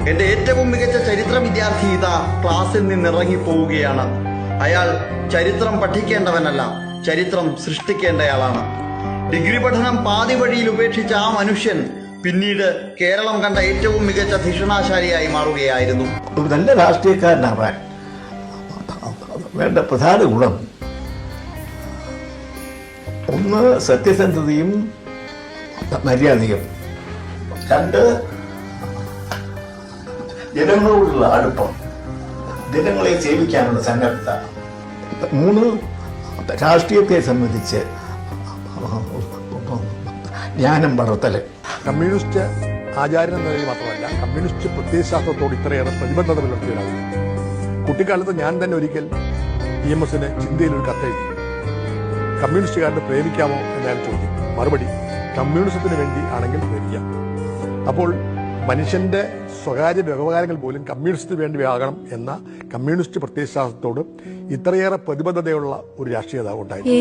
എന്റെ ഏറ്റവും മികച്ച ചരിത്ര വിദ്യാർത്ഥി ഇതാ ക്ലാസ്സിൽ നിന്നിറങ്ങി പോവുകയാണ്. അയാൾ ചരിത്രം പഠിക്കേണ്ടവനല്ല, ചരിത്രം സൃഷ്ടിക്കേണ്ടയാളാണ്. ഡിഗ്രി പഠനം പാതി വഴിയിൽ ഉപേക്ഷിച്ച ആ മനുഷ്യൻ പിന്നീട് കേരളം കണ്ട ഏറ്റവും മികച്ച ധിഷണാശാലിയായി മാറുകയായിരുന്നു. ഒരു നല്ല രാഷ്ട്രീയക്കാരനാവാൻ വേണ്ട പ്രധാന ഗുണം ഒന്ന് സത്യസന്ധതയും മര്യാദയും, രണ്ട് ജനങ്ങളോടുള്ള അടുപ്പം, ജനങ്ങളെ സേവിക്കാനുള്ള സന്നദ്ധത, മൂന്ന് രാഷ്ട്രീയത്തെ സംബന്ധിച്ച് ജ്ഞാനം വളർത്തല്. കമ്മ്യൂണിസ്റ്റ് ആചാര്യൻ എന്ന നിലയിൽ മാത്രമല്ല, കമ്മ്യൂണിസ്റ്റ് പ്രത്യയശാസ്ത്രത്തോട് ഇത്രയേറെ പ്രതിബദ്ധത പുലർത്തിയതാണ്. കുട്ടിക്കാലത്ത് ഞാൻ തന്നെ ഒരിക്കൽ EMSന് ചിന്തയിൽ ഒരു കത്തെഴുതി, കമ്മ്യൂണിസ്റ്റുകാരനെ പ്രേമിക്കാമോ എന്നാണ് ചോദ്യം. മറുപടി, കമ്മ്യൂണിസത്തിന് വേണ്ടി ആണെങ്കിൽ പ്രേമിക്കാം. അപ്പോൾ മനുഷ്യന്റെ സ്വകാര്യ വ്യവഹാരങ്ങൾ പോലും കമ്മ്യൂണിസ്റ്റിന് വേണ്ടി ആകണം എന്ന കമ്മ്യൂണിസ്റ്റ് പ്രത്യയശാസ്ത്രത്തോട് ഇത്രയേറെ പ്രതിബദ്ധതയുള്ള ഒരു രാഷ്ട്രീയ നേതാവ് ഉണ്ടായിരുന്നു.